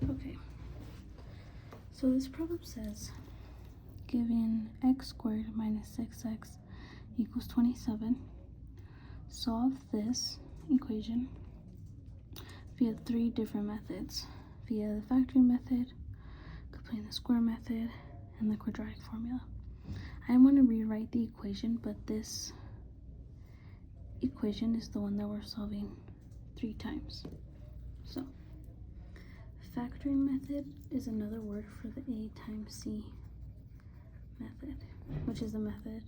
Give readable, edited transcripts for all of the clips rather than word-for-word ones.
Okay, so this problem says, given x squared minus 6x equals 27, solve this equation via 3 different methods: via the factoring method, completing the square method, and the quadratic formula. I want to rewrite the equation, but this equation is the one that we're solving 3 times. So, factoring method is another word for the A times C method, which is the method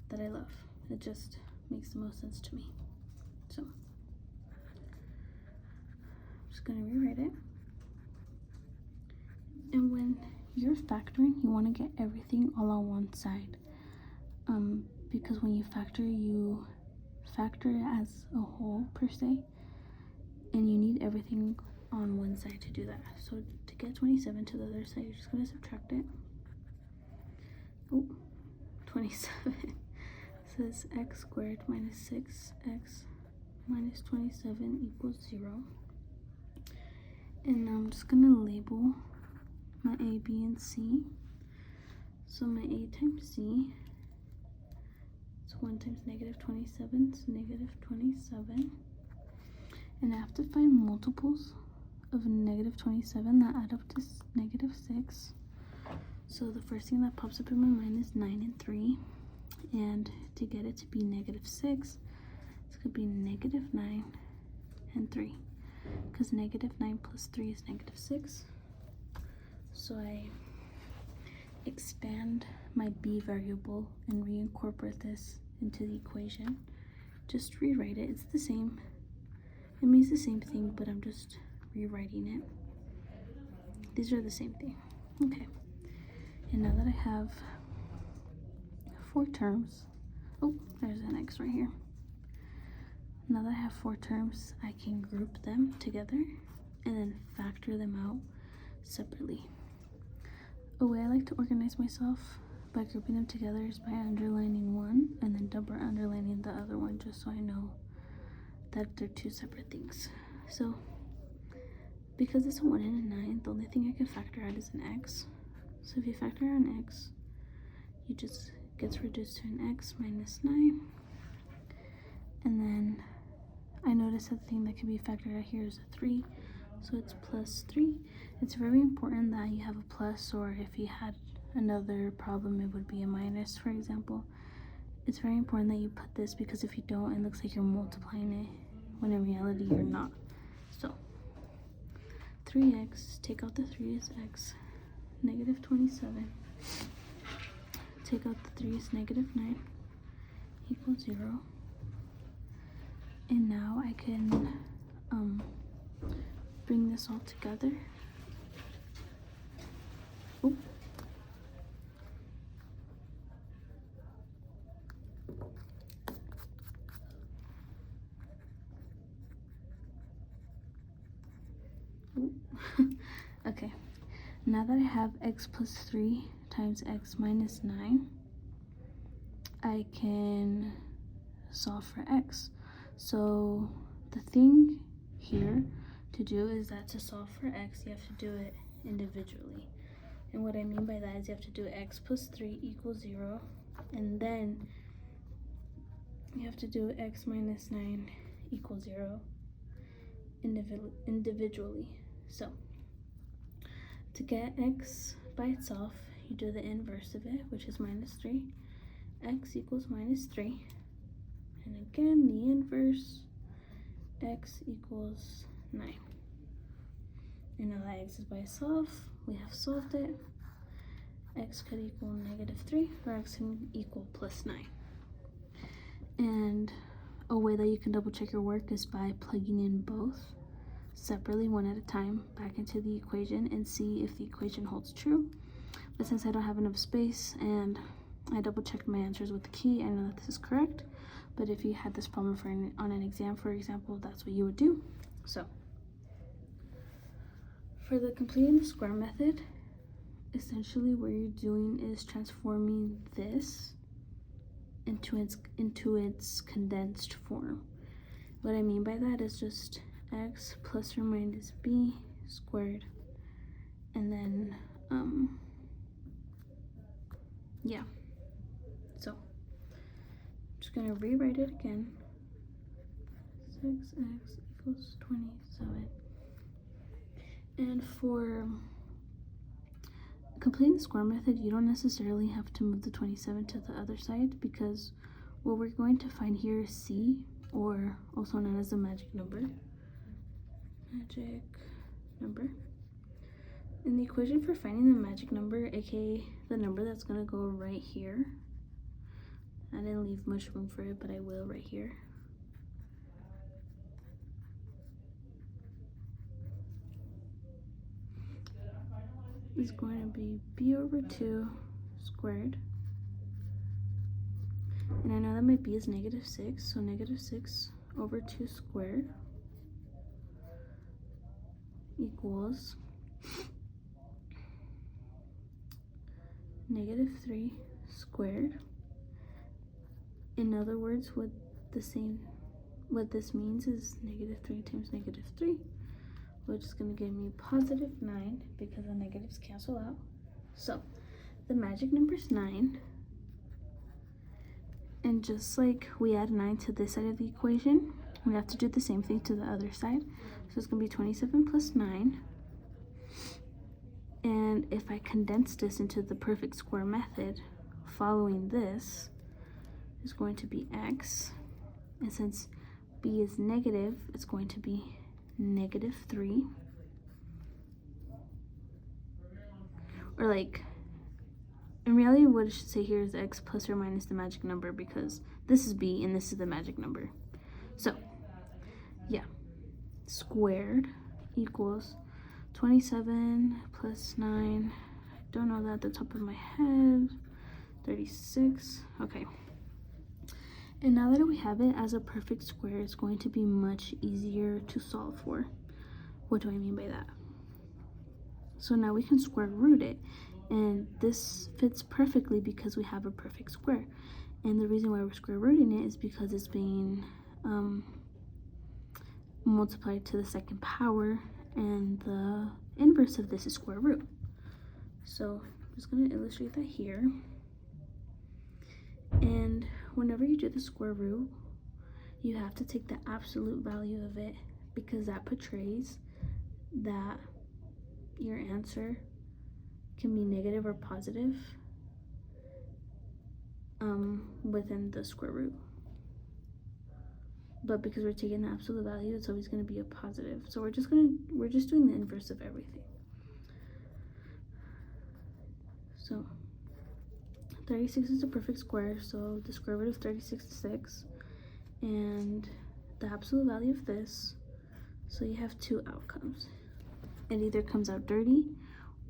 that I love. It just makes the most sense to me. So, I'm just going to rewrite it. And when you're factoring, you want to get everything all on one side. Because when you factor it as a whole per se, and you need everything on one side to do that. So to get 27 to the other side, you're just going to subtract it. 27 says x squared minus 6x minus 27 equals 0. And now I'm just going to label my A, B, and C. So my A times C, it's 1 times negative 27, so negative 27. And I have to find multiples of negative 27 that add up to negative 6. So the first thing that pops up in my mind is 9 and 3. And to get it to be negative 6, it's going to be negative 9 and 3. Because negative 9 plus 3 is negative 6. So I expand my b variable and reincorporate this into the equation. Just rewrite it. It's the same. It means the same thing, but I'm just rewriting it. These are the same thing. Okay. And now that I have 4 terms, oh, there's an x right here. Now that I have 4 terms, I can group them together and then factor them out separately. A way I like to organize myself by grouping them together is by underlining one and then double underlining the other one, just so I know that they're 2 separate things. So because it's a 1 and a 9, the only thing I can factor out is an x. So if you factor out an x, it just gets reduced to an x minus 9. And then I notice that the thing that can be factored out here is a 3. So it's plus 3. It's very important that you have a plus, or if you had another problem, it would be a minus, for example. It's very important that you put this, because if you don't, it looks like you're multiplying it, when in reality you're not. So 3x, take out the 3 is x, negative 27. Take out the 3 is negative 9, equals 0. And now I can bring this all together. Oh. Okay, now that I have x plus 3 times x minus 9, I can solve for x. So the thing here to do is that to solve for x, you have to do it individually. And what I mean by that is you have to do x plus 3 equals 0, and then you have to do x minus 9 equals 0 individually. So to get x by itself, you do the inverse of it, which is minus 3. X equals minus 3. And again, the inverse, x equals 9. And now that x is by itself, we have solved it. X could equal negative 3, or x can equal plus 9. And a way that you can double check your work is by plugging in both separately, one at a time, back into the equation and see if the equation holds true. But since I don't have enough space and I double checked my answers with the key, I know that this is correct. But if you had this problem on an exam, for example, that's what you would do. So for the completing the square method, essentially what you're doing is transforming this into its condensed form. What I mean by that is just x plus or minus b squared And then, yeah. So, I'm just gonna rewrite it again. 6x equals 27. And for completing the square method, you don't necessarily have to move the 27 to the other side, because what we're going to find here is c, or also known as the magic number. Magic number. And the equation for finding the magic number, aka the number that's going to go right here, I didn't leave much room for it, but I will right here, is going to be b over 2 squared. And I know that my b is -6, so -6 over 2 squared equals -3 squared. In other words, what this means is -3 times -3, which is going to give me +9 because the negatives cancel out. So the magic number is 9. And just like we add 9 to this side of the equation, we have to do the same thing to the other side. So it's going to be 27 plus 9. And if I condense this into the perfect square method, following this is going to be x. And since b is negative, it's going to be -3. Or like, in reality, what it should say here is x plus or minus the magic number, because this is b and this is the magic number. So, yeah, squared equals 27 plus 9. I don't know that at the top of my head. 36. Okay. And now that we have it as a perfect square, it's going to be much easier to solve for. What do I mean by that? So now we can square root it. And this fits perfectly because we have a perfect square. And the reason why we're square rooting it is because it's being multiplied to the second power, and the inverse of this is square root. So I'm just going to illustrate that here. And whenever you do the square root, you have to take the absolute value of it, because that portrays that your answer can be negative or positive within the square root. But because we're taking the absolute value, it's always going to be a positive. So we're just doing the inverse of everything. So 36 is a perfect square, so the square root of 36 is 6, and the absolute value of this, so you have two outcomes. It either comes out dirty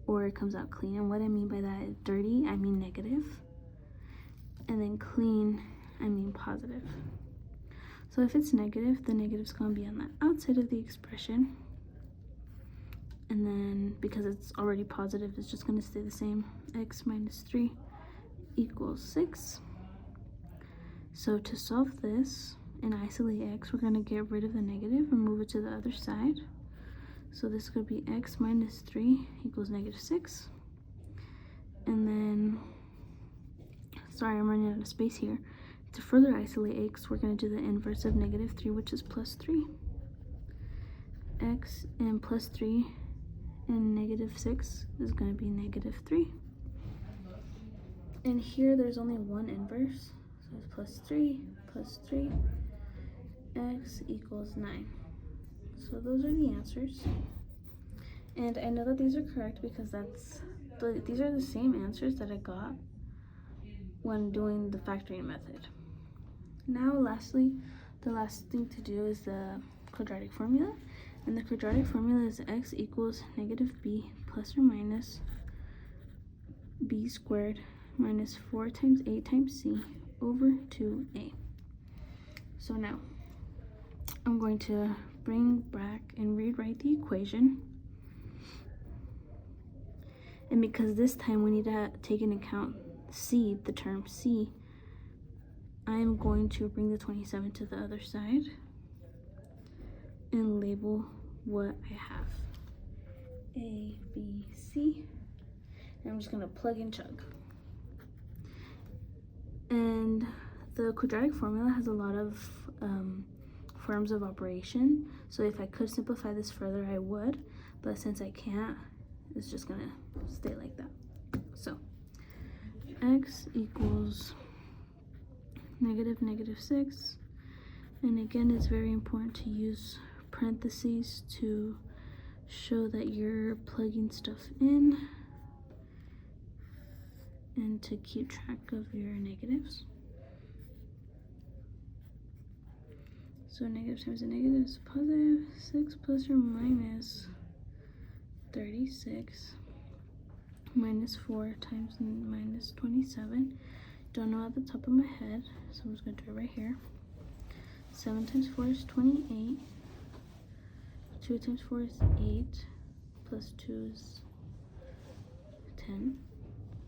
or it comes out clean. And what I mean by that is dirty, I mean negative, and then clean, I mean positive. So if it's negative, the negative's going to be on the outside of the expression, and then because it's already positive, it's just going to stay the same. X minus 3 equals 6. So to solve this and isolate x, we're going to get rid of the negative and move it to the other side. So this could be x minus 3 equals -6. And then, sorry, I'm running out of space here. To further isolate x, we're going to do the inverse of -3, which is +3. X and +3 and -6 is going to be -3. And here there's only one inverse, so it's +3 plus 3, x equals 9. So those are the answers. And I know that these are correct because these are the same answers that I got when doing the factoring method. Now lastly, the last thing to do is the quadratic formula. And the quadratic formula is x equals -b plus or minus b squared minus 4 times a times c over 2a. So now I'm going to bring back and rewrite the equation. And because this time we need to take into account c, the term c, I am going to bring the 27 to the other side and label what I have. A, B, C. And I'm just gonna plug and chug. And the quadratic formula has a lot of forms of operation. So if I could simplify this further, I would. But since I can't, it's just gonna stay like that. So x equals -6. And again, it's very important to use parentheses to show that you're plugging stuff in and to keep track of your negatives. So negative times a negative is positive. 6 plus or minus 36 minus 4 times minus 27. Don't know at the top of my head, so I'm just going to do it right here. 7 times 4 is 28. 2 times 4 is 8. Plus 2 is 10.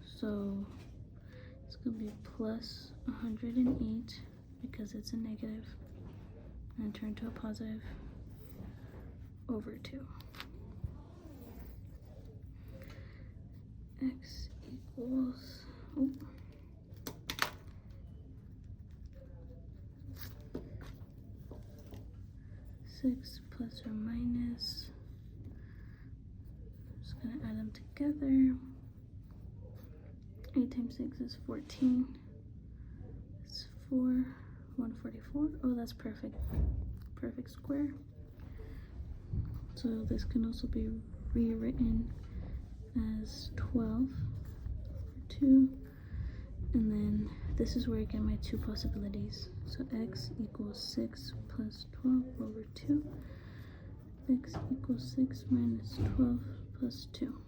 So it's going to be plus 108 because it's a negative, and turn to a positive over 2. X equals, 6 plus or minus, I'm just gonna add them together. 8 times 6 is 14. It's 144. Oh, that's perfect. Perfect square. So this can also be rewritten as 12 over 2. And then this is where I get my two possibilities. So x equals 6 plus 12 over 2. X equals 6 minus 12 plus 2.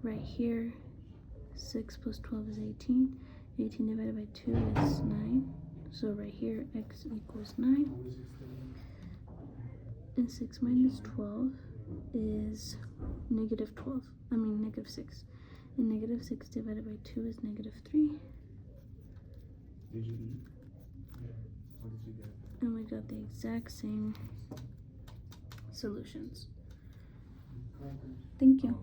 Right here, 6 plus 12 is 18. 18 divided by 2 is 9. So right here, x equals 9. And 6 minus 12 is negative 6. And negative 6 divided by 2 is negative 3. Did you eat? Yeah. What did you get? And we got the exact same solutions. Thank you.